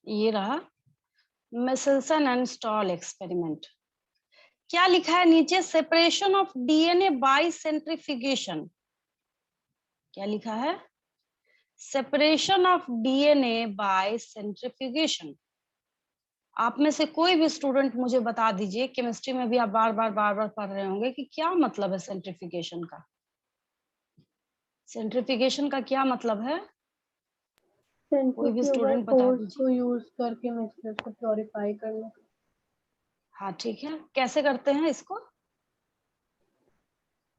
ये रहा मिचेल्सन and stall experiment. क्या लिखा है नीचे? Separation of DNA by centrifugation. क्या लिखा है? Separation of DNA by centrifugation. आप में से कोई भी स्टूडेंट मुझे बता दीजिए, केमिस्ट्री में भी आप बार बार पढ़ रहे होंगे कि क्या मतलब है सेंट्रीफ्यूगेशन का। सेंट्रीफ्यूगेशन का क्या मतलब है? कोई भी सेंट्रीफ्यूगल स्टूडेंट बता फोर्स दीजिए। को यूज करके मिक्सचर को प्योरीफाई करना। हाँ ठीक है, कैसे करते हैं इसको?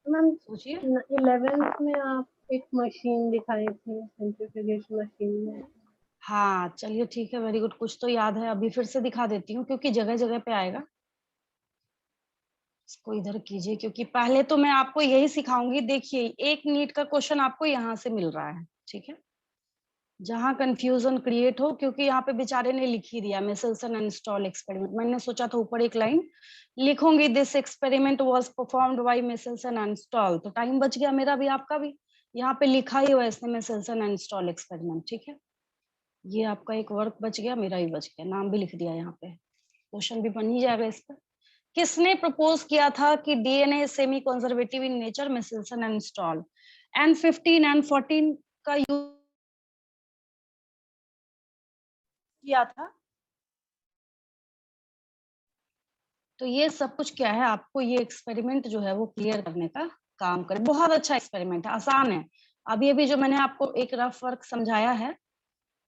मैम सोचिए। 11th में आप एक मशीन दिखाई थी, सेंट्रीफ्यूगेशन मशीन में। हाँ चलिए ठीक है, वेरी गुड, कुछ तो याद है। अभी फिर से दिखा देती हूँ क्योंकि जगह जगह पे आएगा। इसको इधर कीजिए, क्योंकि पहले तो मैं आपको यही सिखाऊंगी। देखिए, एक नीट का क्वेश्चन आपको यहाँ से मिल रहा है, ठीक है, जहां कंफ्यूजन क्रिएट हो, क्योंकि यहाँ पे बेचारे ने लिख ही दिया मिचेल्सन एंड स्टॉल एक्सपेरिमेंट। मैंने सोचा था ऊपर एक लाइन लिखूंगी, this experiment was performed by Meselson and Stahl, तो टाइम बच गया मेरा भी आपका भी। यहाँ पे लिखा ही हुआ इसने मिचेल्सन एंड स्टॉल एक्सपेरिमेंट, ठीक है। ये आपका एक वर्क बच गया, मेरा भी बच गया, नाम भी लिख दिया यहाँ पे, क्वेश्चन भी बन ही जाएगा इस पर। किसने प्रपोज किया था कि DNA semi conservative in nature? Meselson and Stahl. N15 N14 का यूज किया था। तो ये सब कुछ क्या है, आपको ये एक्सपेरिमेंट जो है वो क्लियर करने का काम करे। बहुत अच्छा एक्सपेरिमेंट है, आसान है। अभी अभी जो मैंने आपको एक रफ वर्क समझाया है,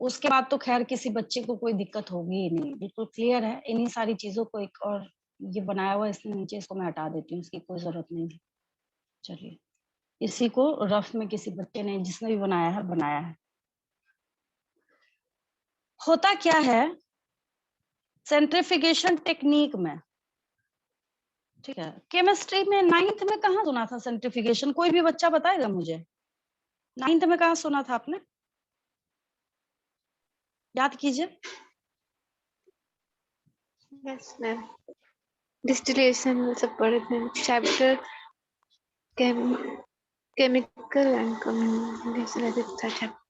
उसके बाद तो खैर किसी बच्चे को कोई दिक्कत होगी ही नहीं, बिल्कुल क्लियर है। इन्हीं सारी चीजों को एक और ये बनाया हुआ है इसने नीचे, इसको मैं हटा देती हूँ, इसकी कोई जरूरत नहीं है। चलिए, इसी को रफ में किसी बच्चे ने, जिसने भी बनाया है, बनाया है। होता क्या है सेंट्रिफिकेशन टेक्निक में, ठीक है, केमिस्ट्री में 9th में कहाँ सुना था सेंट्रिफिकेशन? कोई भी बच्चा बताएगा मुझे, 9th में कहाँ सुना था आपने? याद कीजिए। यस मैम, डिस्टिलेशन सब पढ़े थे चैप्टर, केमिकल एंड कम्युनिकेशन था चैप्टर।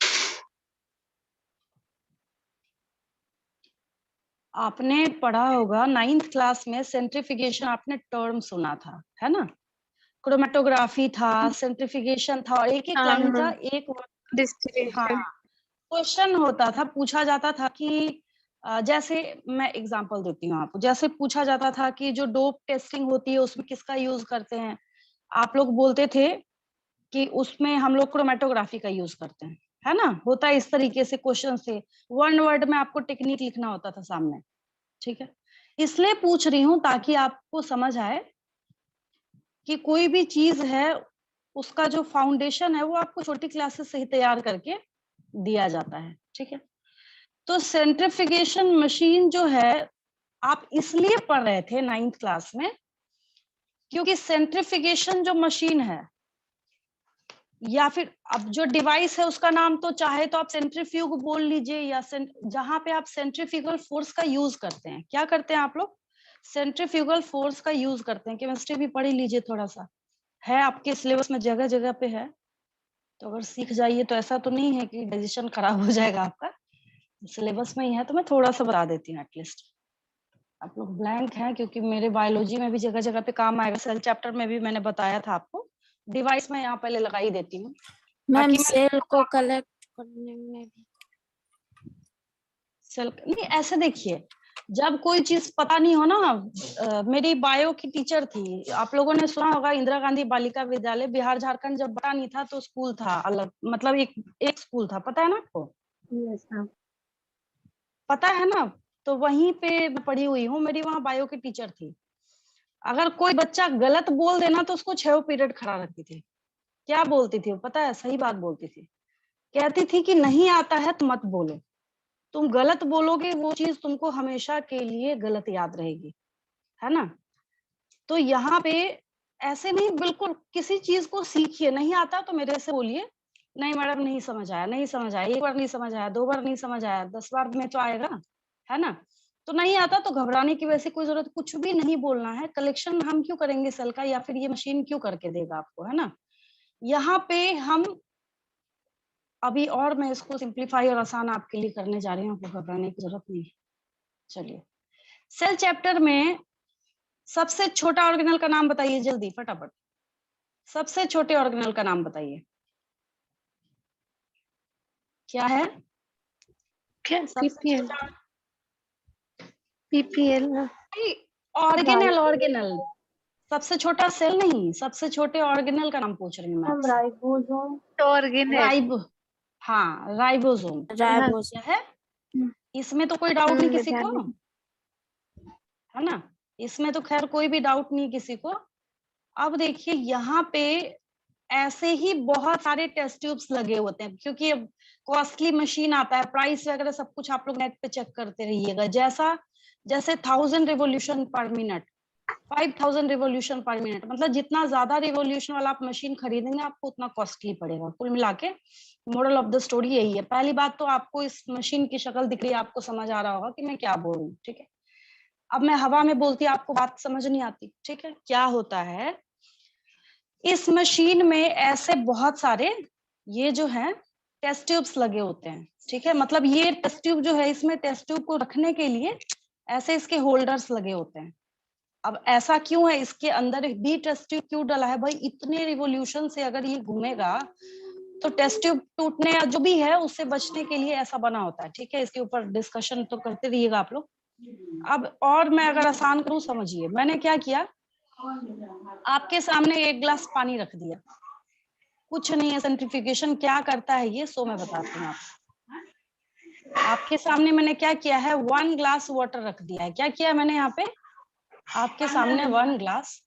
आपने पढ़ा होगा 9th क्लास में, सेंट्रिफिकेशन आपने टर्म सुना था, है ना? क्रोमेटोग्राफी था, सेंट्रिफिकेशन था, और एक एक हाँ लाइन का हाँ, एक हाँ डिस्टिलेशन। क्वेश्चन होता था, पूछा जाता था कि जैसे मैं एग्जांपल देती हूँ आपको, जैसे पूछा जाता था कि जो डोप टेस्टिंग होती है उसमें किसका यूज करते हैं? आप लोग बोलते थे कि उसमें हम लोग क्रोमेटोग्राफी का यूज करते हैं, है ना? होता है इस तरीके से क्वेश्चन से, वन वर्ड में आपको टेक्निक लिखना होता था सामने, ठीक है। इसलिए पूछ रही हूँ ताकि आपको समझ आए कि कोई भी चीज है उसका जो फाउंडेशन है वो आपको छोटी क्लासेस से ही तैयार करके दिया जाता है, ठीक है। तो सेंट्रिफिकेशन मशीन जो है, आप इसलिए पढ़ रहे थे 9th क्लास में क्योंकि सेंट्रिफिकेशन जो मशीन है, या फिर अब जो डिवाइस है उसका नाम तो चाहे तो आप सेंट्रीफ्यूग बोल लीजिए, या जहां पे आप सेंट्रीफ्यूगल फोर्स का यूज करते हैं। क्या करते हैं आप लोग? सेंट्रीफ्यूगल फोर्स का यूज करते हैं। केमिस्ट्री भी पढ़ ही लीजिए, थोड़ा सा है आपके सिलेबस में, जगह जगह पे है, तो अगर सीख जाइए तो ऐसा तो नहीं है कि डिसीजन खराब हो जाएगा आपका। सिलेबस में ही है तो मैं थोड़ा सा बता देती हूँ एटलीस्ट। आप लोग ब्लैंक हैं क्योंकि मेरे बायोलॉजी में भी जगह जगह पे काम आएगा, सेल चैप्टर में भी मैंने बताया था आपको। डिवाइस में यहाँ पहले लगा ही देती हूँ मैम ताकि मैं सेल को कलेक्ट करने में भी। सेल नहीं, ऐसे देखिए, जब कोई चीज पता नहीं हो ना, मेरी बायो की टीचर थी, आप लोगों ने सुना होगा इंदिरा गांधी बालिका विद्यालय, बिहार झारखंड जब बटा नहीं था तो स्कूल था अलग, मतलब एक स्कूल था, पता है ना आपको? Yes ma'am. पता है ना? तो वहीं पे मैं पढ़ी हुई हूँ, मेरी वहाँ बायो की टीचर थी। अगर कोई बच्चा गलत बोल देना तो उसको 6 पीरियड खड़ा रखती थी। क्या बोलती थी वो पता है? सही बात बोलती थी। कहती थी कि नहीं आता है तो मत बोलो, तुम गलत बोलोगे वो चीज तुमको हमेशा के लिए गलत याद रहेगी, है ना? तो यहाँ पे ऐसे नहीं, बिल्कुल किसी चीज को सीखिए, नहीं आता तो मेरे से बोलिए, नहीं मैडम नहीं समझ आया, नहीं समझ आया, एक बार नहीं समझ आया, 2 बार नहीं समझ आया, 10 बार में तो आएगा, है ना? तो नहीं आता तो घबराने की वैसे कोई जरूरत, कुछ भी नहीं बोलना है। कलेक्शन हम क्यों करेंगे सेल का, या फिर ये मशीन क्यों करके देगा आपको, है ना? यहाँ पे हम अभी और मैं इसको सिंप्लीफाई और आसान आपके लिए करने जा रही हूँ, आपको घबराने की जरूरत नहीं है। चलिए, सेल चैप्टर में सबसे छोटा ऑर्गेनल का नाम बताइए जल्दी फटाफट। सबसे छोटे ऑर्गेनल का नाम बताइए, क्या है? क्या सबसे पीपीएल? छोटा पीपीएल ऑर्गेनल, ऑर्गेनल, सबसे छोटा सेल नहीं, सबसे छोटे ऑर्गेनल का नाम पूछ रही हूँ मैं हम आपसे। राइबोसोम। ऑर्गेनेल। राइबो, हाँ राइबोसोम। राइबोस क्या है? इसमें तो कोई डाउट नहीं किसी ध्यान को, नहीं। है ना? इसमें तो खैर कोई भी डाउट नहीं किसी को। अब देखिए यहाँ पे ऐसे ही बहुत सारे टेस्ट ट्यूब्स लगे होते हैं, क्योंकि अब कॉस्टली मशीन आता है, प्राइस वगैरह सब कुछ आप लोग नेट पे चेक करते रहिएगा। जैसे 1000 revolution per minute, 5000 revolution per minute, मतलब जितना ज्यादा रिवोल्यूशन वाला आप मशीन खरीदेंगे आपको उतना कॉस्टली पड़ेगा। कुल मिला के मोरल ऑफ द स्टोरी यही है। पहली बात तो आपको इस मशीन की शक्ल दिख रही है, आपको समझ आ रहा होगा कि मैं क्या बोल रही हूँ, ठीक है? अब मैं हवा में बोलती आपको बात समझ नहीं आती, ठीक है? क्या होता है इस मशीन में, ऐसे बहुत सारे ये जो है टेस्ट ट्यूब्स लगे होते हैं, ठीक है? मतलब ये टेस्ट ट्यूब जो है, इसमें टेस्ट ट्यूब को रखने के लिए ऐसे इसके होल्डर्स लगे होते हैं। अब ऐसा क्यों है, इसके अंदर भी टेस्ट ट्यूब क्यों डाला है भाई? इतने रिवोल्यूशन से अगर ये घूमेगा तो टेस्ट ट्यूब टूटने या जो भी है उससे बचने के लिए ऐसा बना होता है, ठीक है? इसके ऊपर डिस्कशन तो करते रहिएगा आप लोग। अब और मैं अगर आसान करूं, समझिए मैंने क्या किया, आपके सामने एक गिलास पानी रख दिया, कुछ नहीं है। सेंट्रिफिकेशन क्या करता है ये, सो मैं बताती हूँ आपको। आपके सामने मैंने क्या किया है, 1 ग्लास वाटर रख दिया है। क्या किया मैंने यहाँ पे आपके सामने 1 ग्लास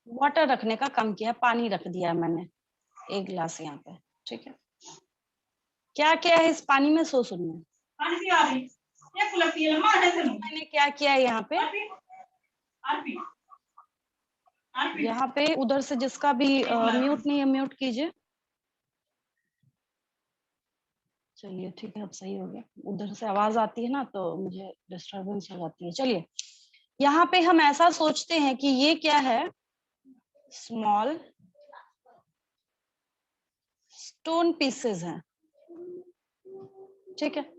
वाटर रखने का काम किया, पानी रख दिया मैंने 1 ग्लास यहाँ पे, ठीक है? क्या क्या है इस पानी में, सो सुनिए। मैंने क्या किया है यहाँ पे, यहाँ पे उधर से जिसका भी म्यूट नहीं है म्यूट कीजिए। चलिए ठीक है, अब सही हो गया। उधर से आवाज आती है ना तो मुझे डिस्टरबेंस हो जाती है। चलिए, यहाँ पे हम ऐसा सोचते हैं कि ये क्या है, स्मॉल स्टोन पीसेस हैं, ठीक है?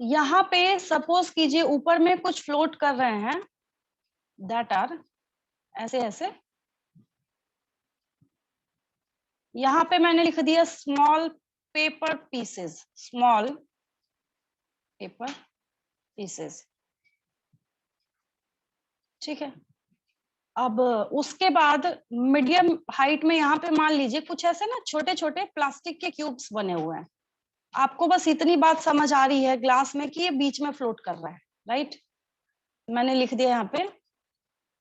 यहाँ पे सपोज कीजिए ऊपर में कुछ फ्लोट कर रहे हैं, दैट आर ऐसे ऐसे। यहाँ पे मैंने लिख दिया small paper pieces, small paper pieces, ठीक है? अब उसके बाद मीडियम हाइट में यहाँ पे मान लीजिए कुछ ऐसे ना छोटे छोटे प्लास्टिक के क्यूब्स बने हुए हैं। आपको बस इतनी बात समझ आ रही है ग्लास में कि ये बीच में फ्लोट कर रहा है, राइट? मैंने लिख दिया यहाँ पे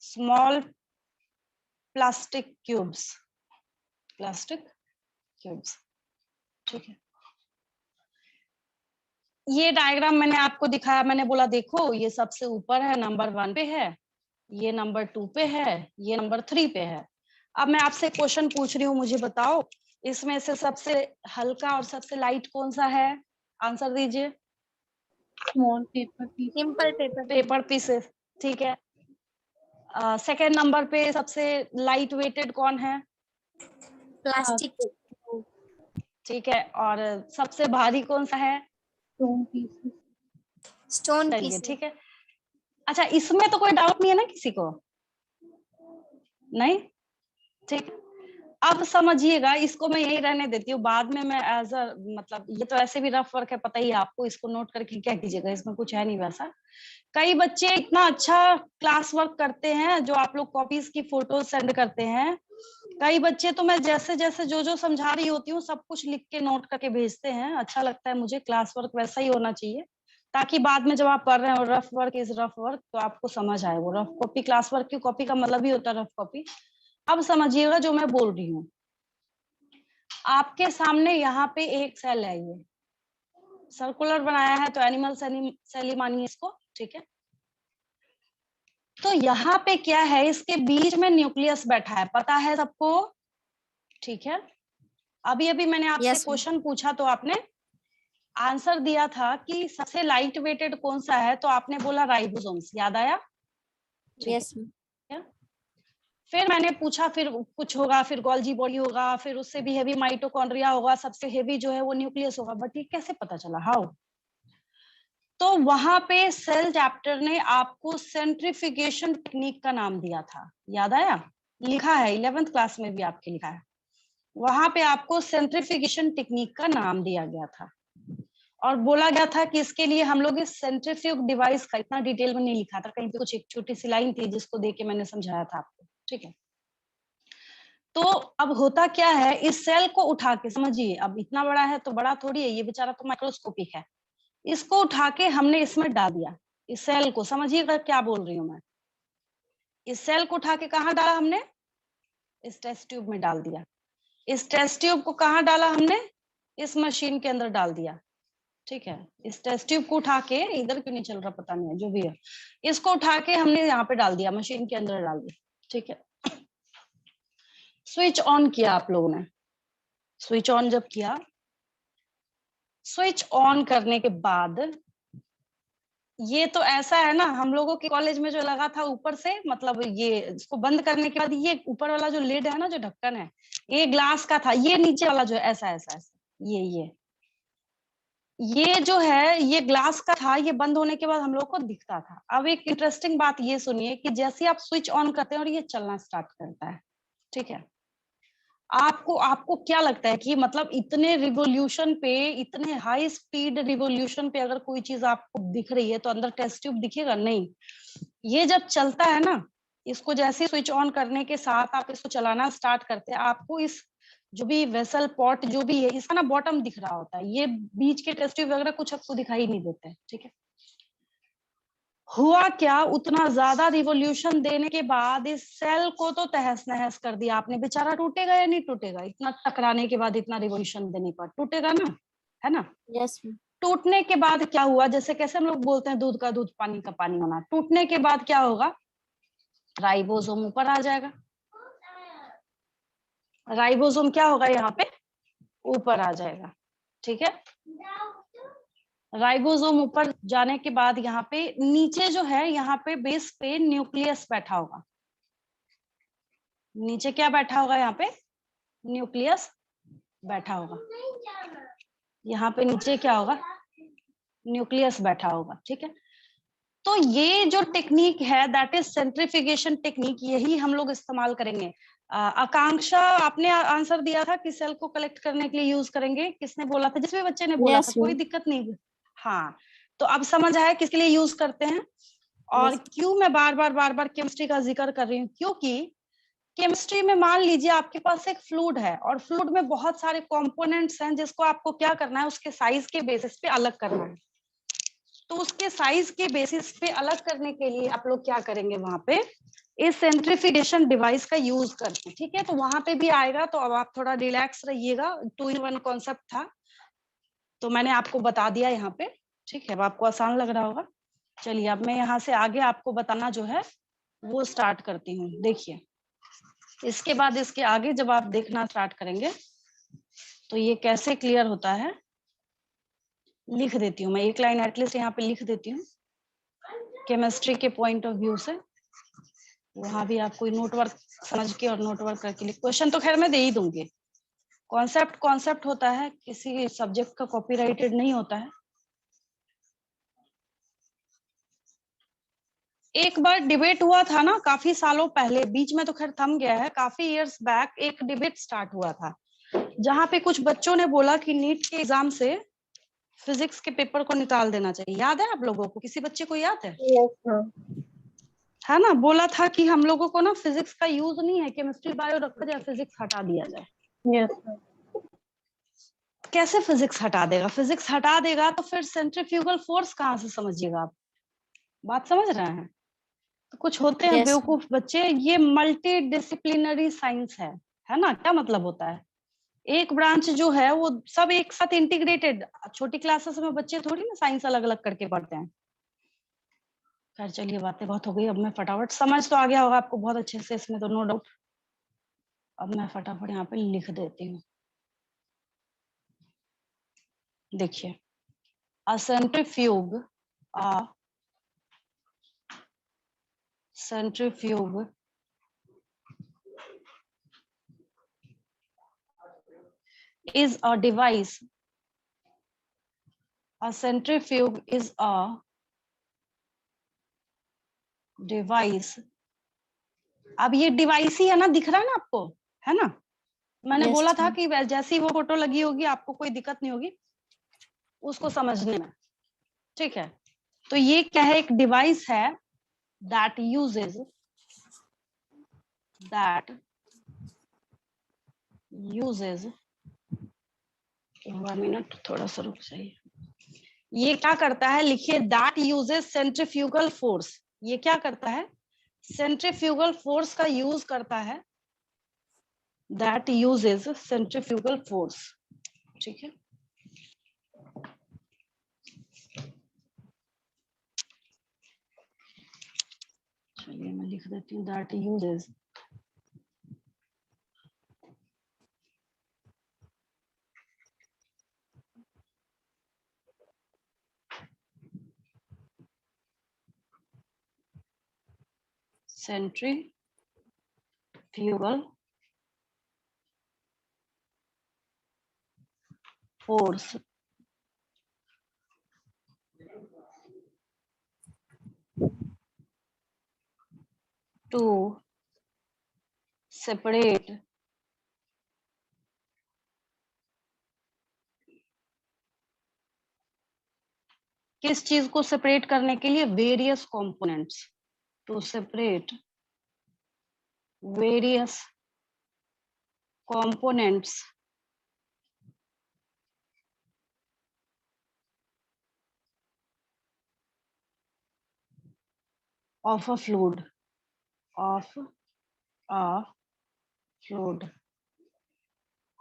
small plastic cubes, plastic cubes, ठीक है? ये डायग्राम मैंने आपको दिखाया, मैंने बोला देखो ये सबसे ऊपर है, नंबर 1 पे है, ये नंबर 2 पे है, ये नंबर 3 पे है। अब मैं आपसे क्वेश्चन पूछ रही हूँ, मुझे बताओ इसमें से सबसे हल्का और सबसे लाइट कौन सा है? आंसर दीजिए। Small paper piece. Simple paper paper pieces, ठीक है। सेकेंड नंबर पे सबसे लाइट वेटेड कौन है? प्लास्टिक ठीक है। और सबसे भारी कौन सा है? Stone pieces. स्टोन चलिए पीस ठीक है। अच्छा, इसमें तो कोई डाउट नहीं है ना किसी को? नहीं, ठीक। अब समझिएगा, इसको मैं यही रहने देती हूँ, बाद में मैं एज अ मतलब ये तो ऐसे भी रफ वर्क है, पता ही है आपको, इसको नोट करके क्या कीजिएगा, इसमें कुछ है नहीं वैसा। कई बच्चे इतना अच्छा क्लास वर्क करते हैं जो आप लोग कॉपीज की फोटोज सेंड करते हैं। कई बच्चे तो मैं जैसे जैसे जो समझा रही होती हूँ सब कुछ लिख के नोट करके भेजते हैं। अच्छा लगता है मुझे, क्लास वर्क वैसा ही होना चाहिए ताकि बाद में जब आप पढ़ रहे हो rough work is rough work तो आपको समझ आए। वो रफ कॉपी, क्लास वर्क की कॉपी का मतलब ही होता है रफ कॉपी। अब समझिएगा जो मैं बोल रही हूँ। आपके सामने यहाँ पे एक सेल है, ये सर्कुलर बनाया है तो एनिमल सेल ही मानिए इसको, ठीक है? तो यहाँ पे क्या है, इसके बीच में न्यूक्लियस बैठा है, पता है सबको, ठीक है? अभी अभी मैंने आपसे Yes, ma'am. क्वेश्चन पूछा तो आपने आंसर दिया था कि सबसे लाइट वेटेड कौन सा है, तो आपने बोला राइबोसोम्स, याद आया? ठीक यस मैम। है। फिर मैंने पूछा, फिर कुछ होगा, फिर गोल्जी बॉडी होगा, फिर उससे भी हेवी माइटोकॉन्ड्रिया होगा, सबसे हेवी जो है वो न्यूक्लियस होगा, बट ये कैसे पता चला, हाउ? तो वहां पे सेल चैप्टर ने आपको सेंट्रिफिकेशन टेक्निक का नाम दिया था, याद आया? लिखा है 11th क्लास में भी आपके लिखा है, वहां पे आपको सेंट्रिफिकेशन टेक्निक का नाम दिया गया था और बोला गया था कि इसके लिए हम लोग इस सेंट्रीफ्यूग डिवाइस का, इतना डिटेल में नहीं लिखा था, कहीं पे कुछ एक छोटी सी लाइन थी जिसको देख के मैंने समझाया था आपको, ठीक है? तो अब होता क्या है, इस सेल को उठा के, समझिए अब इतना बड़ा है तो बड़ा थोड़ी है, ये बेचारा तो माइक्रोस्कोपिक है, इसको उठा के हमने इसमें डाल दिया, इस सेल को, समझिएगा क्या बोल रही हूँ मैं, इस सेल को उठा के कहाँ डाला हमने? इस टेस्ट ट्यूब में डाल दिया। इस टेस्ट ट्यूब को कहाँ डाला हमने? इस मशीन के अंदर डाल दिया, ठीक है? इस टेस्ट ट्यूब को उठा के, इधर क्यों नहीं चल रहा पता नहीं है, जो भी है, इसको उठा के हमने यहाँ पे डाल दिया, मशीन के अंदर डाल दिया, ठीक है? स्विच ऑन किया आप लोगों ने, स्विच ऑन जब किया, स्विच ऑन करने के बाद ये तो ऐसा है ना, हम लोगों के कॉलेज में जो लगा था ऊपर से, मतलब ये इसको बंद करने के बाद ये ऊपर वाला जो लिड है ना, जो ढक्कन है, ये ग्लास का था, ये नीचे वाला जो ऐसा ऐसा ऐसा, ये जो है ये ग्लास का था, ये बंद होने के बाद हम लोग को दिखता था। अब एक इंटरेस्टिंग बात ये सुनिए कि जैसे आप स्विच ऑन करते हैं और ये चलना स्टार्ट करता है, ठीक है? आपको आपको क्या लगता है कि मतलब इतने रिवोल्यूशन पे, इतने हाई स्पीड रिवोल्यूशन पे अगर कोई चीज आपको दिख रही है तो अंदर टेस्ट ट्यूब दिखेगा? नहीं। ये जब चलता है ना, इसको जैसे स्विच ऑन करने के साथ आप इसको चलाना स्टार्ट करते हैं, आपको इस जो भी वेसल पॉट जो भी है, इसका ना बॉटम दिख रहा होता है, ये बीच के टेस्ट ट्यूब वगैरह कुछ आपको दिखाई नहीं देते हैं, ठीक है? हुआ क्या, उतना ज्यादा रिवोल्यूशन देने के बाद इस सेल को तो तहस नहस कर दिया आपने, बेचारा टूटेगा या नहीं टूटेगा? इतना टकराने के बाद, इतना रिवोल्यूशन देने पर टूटेगा ना, है ना? यस। टूटने के बाद क्या हुआ, जैसे कैसे हम लोग बोलते हैं दूध का दूध पानी का पानी होना, टूटने के बाद क्या होगा? राइबोसोम ऊपर आ जाएगा, राइबोसोम क्या होगा यहाँ पे? ऊपर आ जाएगा, ठीक है? राइबोसोम ऊपर जाने के बाद यहाँ पे नीचे जो है, यहाँ पे बेस पे न्यूक्लियस बैठा होगा, नीचे क्या बैठा होगा? यहाँ पे न्यूक्लियस बैठा होगा, यहाँ पे नीचे क्या होगा? न्यूक्लियस बैठा होगा, ठीक है? तो ये जो टेक्निक है, दैट इज सेंट्रिफिकेशन टेक्निक, यही हम लोग इस्तेमाल करेंगे। आकांक्षा, आपने आंसर दिया था कि सेल को कलेक्ट करने के लिए यूज करेंगे, किसने बोला था? जिस भी बच्चे ने बोला Yes, था, कोई दिक्कत नहीं। हाँ, तो अब समझ आया किसके लिए यूज करते हैं। और क्यों मैं बार बार केमिस्ट्री का जिक्र कर रही हूँ, क्योंकि केमिस्ट्री में मान लीजिए आपके पास एक फ्लूइड है और फ्लूइड में बहुत सारे कंपोनेंट्स हैं, जिसको आपको क्या करना है, उसके साइज के बेसिस पे अलग करना है। तो उसके साइज के बेसिस पे अलग करने के लिए आप लोग क्या करेंगे, वहां पे इस सेंट्रिफिकेशन डिवाइस का यूज करते हैं, ठीक है? तो वहां पे भी आएगा, तो अब आप थोड़ा रिलैक्स रहिएगा, 2 in 1 कॉन्सेप्ट था, तो मैंने आपको बता दिया यहाँ पे, ठीक है? अब आपको आसान लग रहा होगा। चलिए अब मैं यहाँ से आगे आपको बताना जो है वो स्टार्ट करती हूँ। देखिए, इसके बाद इसके आगे जब आप देखना स्टार्ट करेंगे तो ये कैसे क्लियर होता है, लिख देती हूँ मैं एक लाइन एटलीस्ट यहाँ पे लिख देती हूँ, केमिस्ट्री के पॉइंट ऑफ व्यू से। वहां भी आप कोई नोट वर्क समझ के और नोट वर्क करके लिख, क्वेश्चन तो खैर मैं दे ही दूंगी। कॉन्सेप्ट कॉन्सेप्ट होता है, किसी सब्जेक्ट का कॉपीराइटेड नहीं होता है। एक बार डिबेट हुआ था ना, काफी सालों पहले, बीच में तो खैर थम गया है, काफी इयर्स बैक एक डिबेट स्टार्ट हुआ था, जहां पे कुछ बच्चों ने बोला कि नीट के एग्जाम से फिजिक्स के पेपर को निकाल देना चाहिए। याद है आप लोगों को? किसी बच्चे को याद है? यस हाँ। है ना? बोला था कि हम लोगों को ना फिजिक्स का यूज नहीं है, केमिस्ट्री बायो रखा जाए, फिजिक्स हटा दिया जाए। यस हाँ। कैसे फिजिक्स हटा देगा? फिजिक्स हटा देगा तो फिर सेंट्रीफ्यूगल फोर्स कहाँ से समझिएगा आप? बात समझ रहे हैं? तो कुछ होते हैं Yes. बेवकूफ बच्चे, ये मल्टी डिसिप्लिनरी साइंस है ना? क्या मतलब होता है? एक ब्रांच जो है वो सब एक साथ इंटीग्रेटेड। छोटी क्लासेस में बच्चे थोड़ी ना साइंस अलग अलग करके पढ़ते हैं। खैर चलिए, बातें बहुत हो गई, अब मैं फटाफट, समझ तो आ गया होगा आपको बहुत अच्छे से, इसमें तो नो डाउट। अब मैं फटाफट यहाँ पे लिख देती हूँ। देखिए, a centrifuge is a device. A centrifuge is a device. अब ये डिवाइस ही है ना, दिख रहा है ना आपको, है ना? मैंने Yes, बोला था ma'am. कि जैसी वो फोटो लगी होगी आपको कोई दिक्कत नहीं होगी उसको समझने में, ठीक है? तो ये क्या है, एक डिवाइस है that uses 1 मिनट, थोड़ा सा रुक जाइए। ये क्या करता है, लिखिए that uses centrifugal force। ये क्या करता है, सेंट्रीफ्यूगल फोर्स का यूज करता है, that uses centrifugal force, ठीक है? चलिए मैं लिख देती हूँ that uses centrifugal force to separate किस चीज को सेपरेट करने के लिए, various components, to separate various components of a fluid, of a fluid.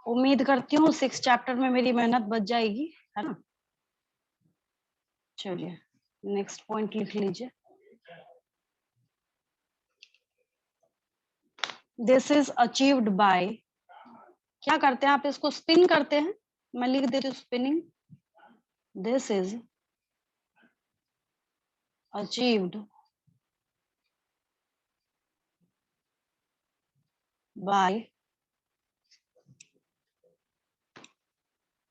उम्मीद करती हूँ 6 चैप्टर में मेरी मेहनत बच जाएगी, है ना? चलिए नेक्स्ट पॉइंट लिख लीजिए। दिस इज अचीव्ड बाय, क्या करते हैं आप, इसको स्पिन करते हैं, मैं लिख देती हूँ spinning. This is achieved by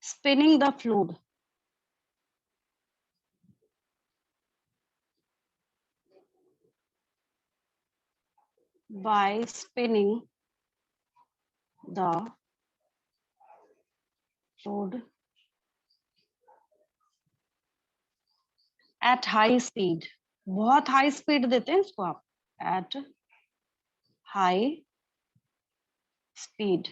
spinning the fluid by spinning the fluid at high speed। बहुत हाई स्पीड देते हैं इसको आप, at high speed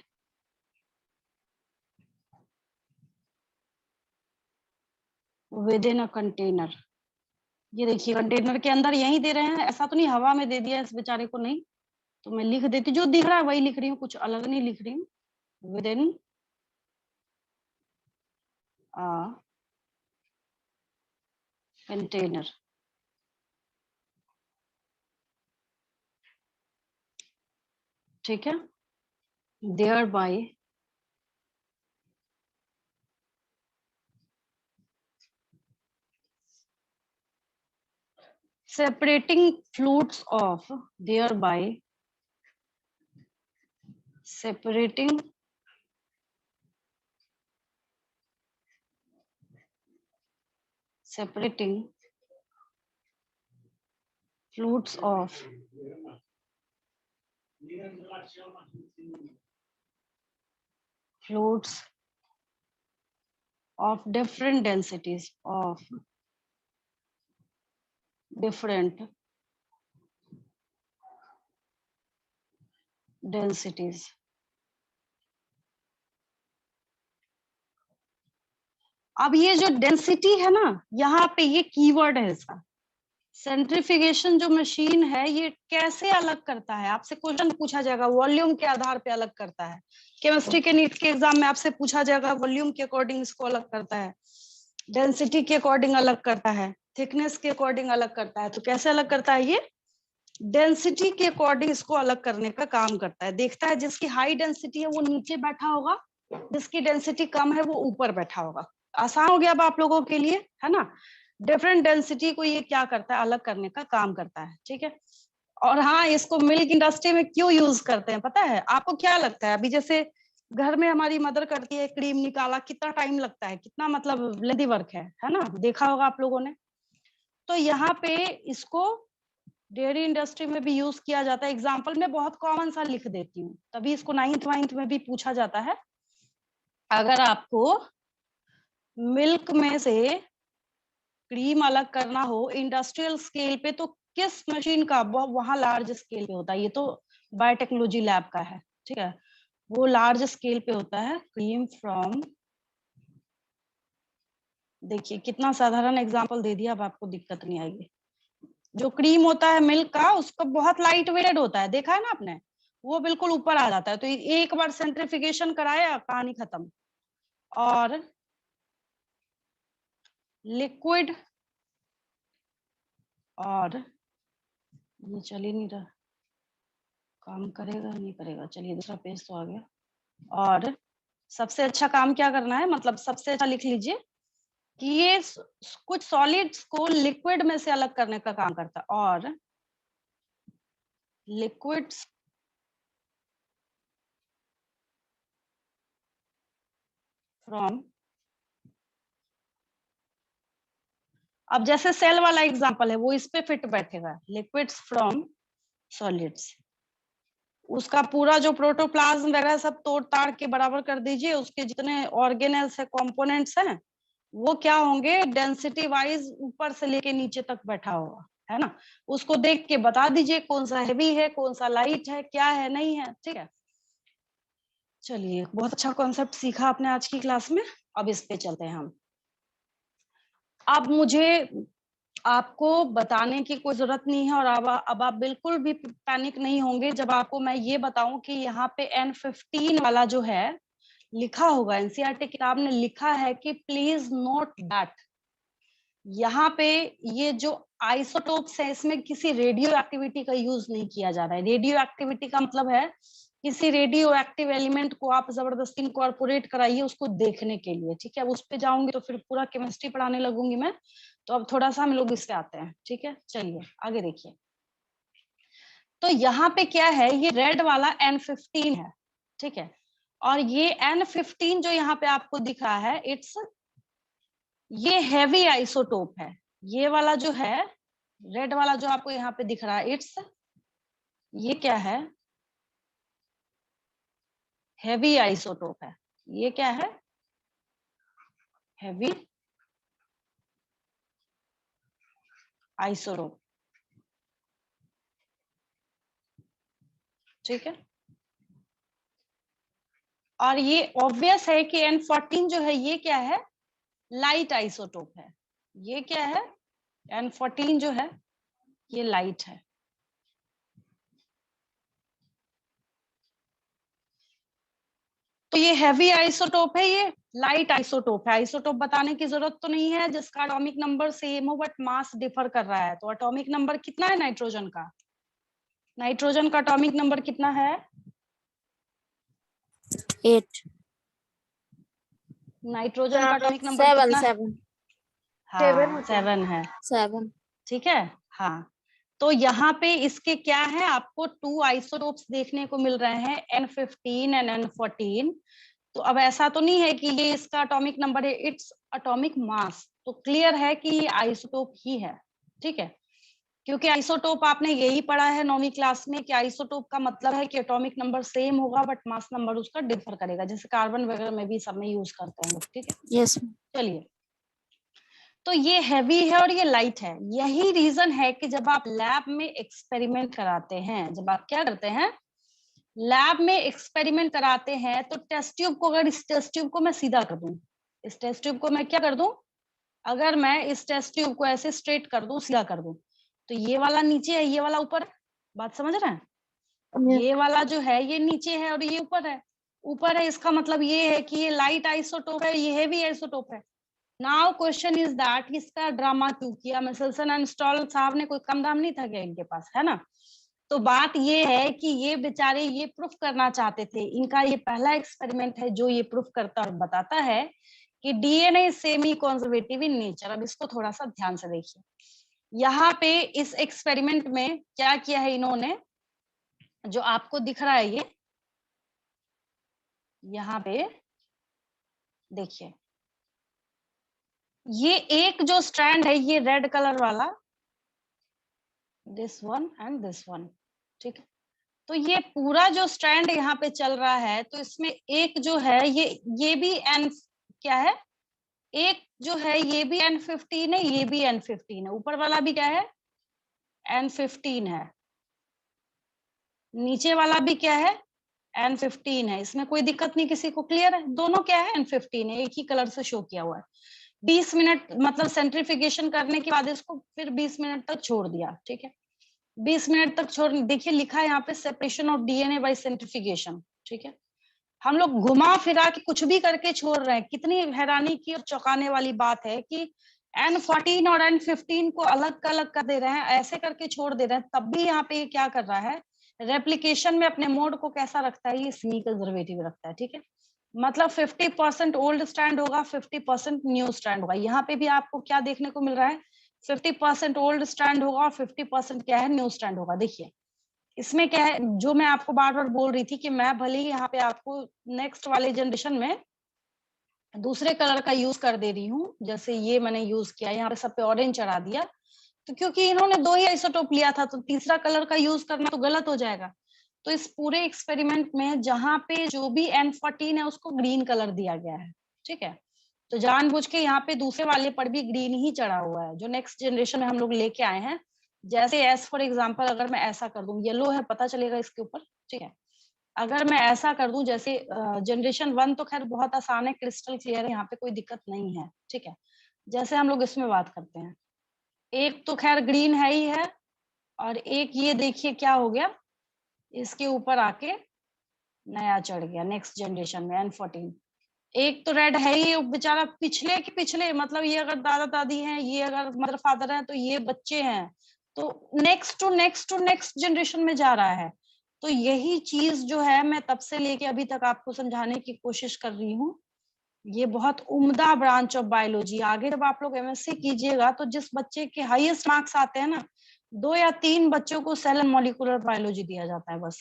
within a container। ये देखिए कंटेनर के अंदर, यही दे रहे हैं, ऐसा तो नहीं हवा में दे दिया इस बेचारे को, नहीं तो मैं लिख देती, जो दिख रहा है वही लिख रही हूँ, कुछ अलग नहीं लिख रही हूँ। within a container, ठीक है? thereby separating fluids of, thereby separating fluids of different densities, of different densities। अब ये जो डेंसिटी है ना, यहाँ पे ये कीवर्ड है इसका। सेंट्रीफिकेशन जो मशीन है ये कैसे अलग करता है, आपसे क्वेश्चन पूछा जाएगा, वॉल्यूम के आधार पे अलग करता है। केमिस्ट्री के नीट के एग्जाम में आपसे पूछा जाएगा, वॉल्यूम के अकॉर्डिंग इसको अलग करता है, डेंसिटी के अकॉर्डिंग अलग करता है, थिकनेस के अकॉर्डिंग अलग करता है। तो कैसे अलग करता है ये, डेंसिटी के अकॉर्डिंग इसको अलग करने का काम करता है। देखता है जिसकी हाई डेंसिटी है वो नीचे बैठा होगा, जिसकी डेंसिटी कम है वो ऊपर बैठा होगा। आसान हो गया अब आप लोगों के लिए, है ना? डिफरेंट डेंसिटी को ये क्या करता है, अलग करने का काम करता है, ठीक है? और हाँ, इसको मिल्क इंडस्ट्री में क्यों यूज करते हैं पता है आपको? क्या लगता है अभी जैसे घर में हमारी मदर करती है, क्रीम निकाला, कितना टाइम लगता है, कितना मतलब लेंथी वर्क है ना, देखा होगा आप लोगों ने। तो यहाँ पे इसको डेयरी इंडस्ट्री में भी यूज किया जाता है। एग्जाम्पल में बहुत कॉमन सा लिख देती हूँ, तभी इसको 9th 9th में भी पूछा जाता है। अगर आपको मिल्क में से क्रीम अलग करना हो इंडस्ट्रियल स्केल पे, तो किस मशीन का, वहां लार्ज स्केल पे होता है, ये तो बायोटेक्नोलॉजी लैब का है, ठीक है, वो लार्ज स्केल पे होता है। क्रीम फ्रॉम, देखिए कितना साधारण एग्जांपल दे दिया, अब आपको दिक्कत नहीं आएगी। जो क्रीम होता है मिल्क का, उसका बहुत लाइट वेट होता है, देखा है ना आपने, वो बिल्कुल ऊपर आ जाता है। तो एक बार सेंट्रिफिकेशन कराया, कहानी खत्म। और लिक्विड, और ये चल ही नहीं रहा, काम करेगा नहीं करेगा, चलिए दूसरा पेज तो आ गया। और सबसे अच्छा काम क्या करना है, मतलब सबसे अच्छा लिख लीजिए कि ये कुछ सॉलिड्स को लिक्विड में से अलग करने का काम करता है। और लिक्विड्स फ्रॉम, अब जैसे सेल वाला एग्जांपल है वो इस पे फिट बैठेगा, लिक्विड्स फ्रॉम सॉलिड्स। उसका पूरा जो प्रोटोप्लाज्म वगैरह सब तोड़ ताड़ के बराबर कर दीजिए, उसके जितने ऑर्गेनेल्स है, कंपोनेंट्स हैं, वो क्या होंगे, डेंसिटी वाइज ऊपर से लेके नीचे तक बैठा होगा, है ना। उसको देख के बता दीजिए कौन सा हैवी है, कौन सा लाइट है, क्या है नहीं है, ठीक है। चलिए, बहुत अच्छा कॉन्सेप्ट सीखा आपने आज की क्लास में। अब इस पे चलते हैं हम। अब मुझे आपको बताने की कोई जरूरत नहीं है, और अब आप बिल्कुल भी पैनिक नहीं होंगे जब आपको मैं ये बताऊं कि यहाँ पे N15 वाला जो है लिखा होगा, एनसीईआरटी किताब ने लिखा है कि प्लीज नोट दैट यहाँ पे ये जो आइसोटोप्स है, इसमें किसी रेडियो एक्टिविटी का यूज नहीं किया जा रहा है। रेडियो एक्टिविटी का मतलब है किसी रेडियो एक्टिव एलिमेंट को आप जबरदस्ती इनकॉर्पोरेट कराइए उसको देखने के लिए, ठीक है। अब उस पे जाऊंगी तो फिर पूरा केमिस्ट्री पढ़ाने लगूंगी मैं, तो अब थोड़ा सा हम लोग इस पे आते हैं, ठीक है। चलिए आगे देखिए। तो यहाँ पे क्या है, ये रेड वाला N15 है, ठीक है। और ये N15 जो यहाँ पे आपको दिख रहा है, इट्स, ये हैवी आइसोटोप है। ये वाला जो है, रेड वाला जो आपको यहाँ पे दिख रहा है, इट्स, ये क्या है, हैवी आइसोटोप है। ये क्या है, हैवी आइसोटोप, ठीक है। और ये ऑब्वियस है कि N14 जो है ये क्या है, लाइट आइसोटोप है। ये क्या है, N14 जो है ये लाइट है। तो ये हैवी आइसोटोप है, ये लाइट आइसोटोप है। आइसोटोप बताने की जरूरत तो नहीं है, जिसका एटॉमिक नंबर सेम हो बट मास डिफर कर रहा है। तो एटॉमिक नंबर कितना है नाइट्रोजन का, नाइट्रोजन का एटॉमिक नंबर कितना है, 8 नाइट्रोजन का एटॉमिक नंबर कितना है, 7 हाँ 7 है, 7 ठीक है। हाँ, तो यहाँ पे इसके क्या है, आपको 2 आइसोटोप्स देखने को मिल रहे हैं, N15 एंड N14। तो अब ऐसा तो नहीं है कि ये इसका एटॉमिक नंबर है, इट्स एटॉमिक मास। तो क्लियर है कि ये आइसोटोप ही है, ठीक है। क्योंकि आइसोटोप आपने यही पढ़ा है 9वीं क्लास में कि आइसोटोप का मतलब है कि एटॉमिक नंबर सेम होगा बट मास नंबर उसका डिफर करेगा, जैसे कार्बन वगैरह में भी सब में यूज करते हैं लोग, ठीक है। यस चलिए, तो ये हैवी है और ये लाइट है। यही रीजन है कि जब आप लैब में एक्सपेरिमेंट कराते हैं, जब आप क्या करते हैं, लैब में एक्सपेरिमेंट कराते हैं, तो टेस्ट ट्यूब को, अगर इस टेस्ट ट्यूब को मैं सीधा कर दूं, इस टेस्ट ट्यूब को मैं क्या कर दूं, अगर मैं इस टेस्ट ट्यूब को ऐसे स्ट्रेट कर दूं, सीधा कर दूं, तो ये वाला नीचे है, ये वाला ऊपर है। बात समझ रहे हैं, ये वाला जो है ये नीचे है और ये ऊपर है। ऊपर है इसका मतलब ये है कि ये लाइट आइसोटोप है, ये हेवी आइसोटोप है। नाउ क्वेश्चन इज दैट इसका ड्रामा क्यों किया, मिचेल्सन एंड स्टॉल साहब ने, कोई कम दाम नहीं था क्या इनके पास, है ना। तो बात ये है कि ये बेचारे ये प्रूफ करना चाहते थे, इनका ये पहला एक्सपेरिमेंट है जो ये प्रूफ करता और बताता है कि DNA semi conservative in nature. अब इसको थोड़ा सा ध्यान से देखिए, यहाँ पे इस एक्सपेरिमेंट में क्या किया है इन्होंने, जो आपको दिख रहा है, ये यहाँ पे देखिए, ये एक जो स्ट्रैंड है ये रेड कलर वाला, this one and this one, ठीक है। तो ये पूरा जो स्ट्रैंड यहाँ पे चल रहा है, तो इसमें एक जो है ये भी एन क्या है, एक जो है ये भी N15 है, ये भी N15 है, ऊपर वाला भी क्या है N15 है, नीचे वाला भी क्या है N15 है। इसमें कोई दिक्कत नहीं किसी को, क्लियर है? दोनों क्या है N15 है, एक ही कलर से शो किया हुआ है। 20 मिनट मतलब सेंट्रीफिकेशन करने के बाद इसको फिर 20 मिनट तक छोड़ दिया, ठीक है। 20 मिनट तक छोड़, देखिए लिखा है यहाँ पे separation of DNA by centrification, ठीक है। हम लोग घुमा फिरा के कुछ भी करके छोड़ रहे हैं। कितनी हैरानी की और चौंकाने वाली बात है कि N14 और N15 को अलग अलग कर दे रहे हैं, ऐसे करके छोड़ दे रहे हैं, तब भी यहाँ पे ये क्या कर रहा है, रेप्लिकेशन में अपने मोड को कैसा रखता है, ये सेमी कंजर्वेटिव रखता है, ठीक है। मतलब 50% ओल्ड स्ट्रैंड होगा, 50% न्यू स्ट्रैंड होगा। यहाँ पे भी आपको क्या देखने को मिल रहा है, 50% ओल्ड स्ट्रैंड होगा और 50% क्या है, न्यू स्ट्रैंड होगा। देखिए इसमें क्या है, जो मैं आपको बार बार बोल रही थी कि मैं भले ही यहाँ पे आपको नेक्स्ट वाले जनरेशन में दूसरे कलर का यूज कर दे रही हूँ, जैसे ये मैंने यूज किया, यहाँ पे सब पे ऑरेंज चढ़ा दिया, तो क्योंकि इन्होंने 2 ही आइसोटोप लिया था, तो तीसरा कलर का यूज करना तो गलत हो जाएगा। तो इस पूरे एक्सपेरिमेंट में जहाँ पे जो भी N14 है उसको ग्रीन कलर दिया गया है, ठीक है। तो जानबूझ के यहाँ पे दूसरे वाले पर भी ग्रीन ही चढ़ा हुआ है, जो नेक्स्ट जनरेशन में हम लोग लेके आए हैं। जैसे एज फॉर एग्जाम्पल अगर मैं ऐसा कर दूं, येलो है पता चलेगा इसके ऊपर, ठीक है। अगर मैं ऐसा कर दूं, जैसे जनरेशन 1 तो खैर बहुत आसान है, क्रिस्टल क्लियर है, यहाँ पे कोई दिक्कत नहीं है, ठीक है। जैसे हम लोग इसमें बात करते हैं, एक तो खैर ग्रीन है ही है, और एक ये देखिए क्या हो गया, इसके ऊपर आके नया चढ़ गया नेक्स्ट जनरेशन में N14। एक तो रेड है ही, बेचारा पिछले के पिछले, मतलब ये अगर दादा दादी हैं, ये अगर मदर फादर हैं, तो ये बच्चे हैं, तो next to next to next generation में जा रहा है। तो यही चीज जो है मैं तब से लेके अभी तक आपको समझाने की कोशिश कर रही हूँ। ये बहुत उम्दा ब्रांच ऑफ बायोलॉजी। आगे जब आप लोग एमएससी कीजिएगा तो जिस बच्चे के हाईएस्ट मार्क्स आते हैं ना, 2 या 3 बच्चों को सेल एंड मॉलिक्यूलर बायोलॉजी दिया जाता है, बस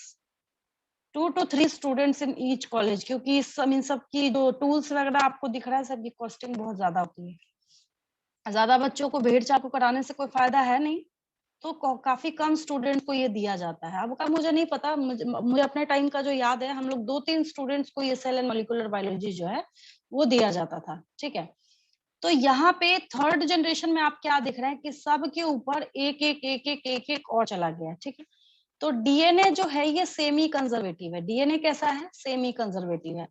2 to 3 students in each college, क्योंकि इन सब की जो टूल्स वगैरह आपको दिख रहा है, सबकी कॉस्टिंग बहुत ज्यादा होती है। ज्यादा बच्चों को भेड़ चाल को कराने से कोई फायदा है नहीं, तो काफी कम स्टूडेंट को ये दिया जाता है। अब का मुझे नहीं पता, मुझे अपने टाइम का जो याद है, हम लोग 2-3 स्टूडेंट्स को ये सेल एंड मॉलिक्यूलर बायोलॉजी जो है वो दिया जाता था, ठीक है। तो यहाँ पे थर्ड जनरेशन में आप क्या दिख रहे हैं कि सब के ऊपर एक एक एक एक एक एक और चला गया है, ठीक है। तो डीएनए जो है ये सेमी कंजर्वेटिव है। डीएनए कैसा है, सेमी कंजर्वेटिव है।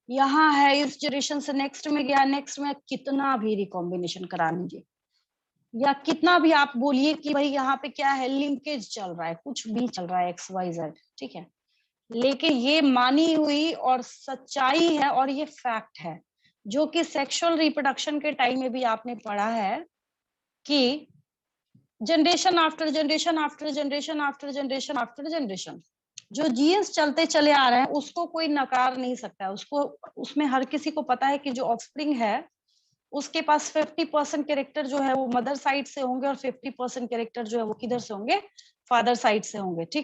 यहाँ है, इस जनरेशन से नेक्स्ट में गया, नेक्स्ट में कितना भी रिकॉम्बिनेशन करा लीजिए, या कितना भी आप बोलिए कि भाई यहाँ पे क्या है, लिंकेज चल रहा है, कुछ भी चल रहा है XYZ, ठीक है। लेकिन ये मानी हुई और सच्चाई है, और ये फैक्ट है, जो कि सेक्सुअल रिप्रोडक्शन के टाइम में भी आपने पढ़ा है कि generation after generation after generation after generation after generation जो जीन्स चलते चले आ रहे हैं उसको कोई नकार नहीं सकता है। उसको, उसमें हर किसी को पता है कि जो ऑफस्प्रिंग है उसके पास 50% कैरेक्टर जो है वो मदर साइड से होंगे, और 50% कैरेक्टर जो है वो किधर से होंगे, फादर साइड से होंगे, ठीक।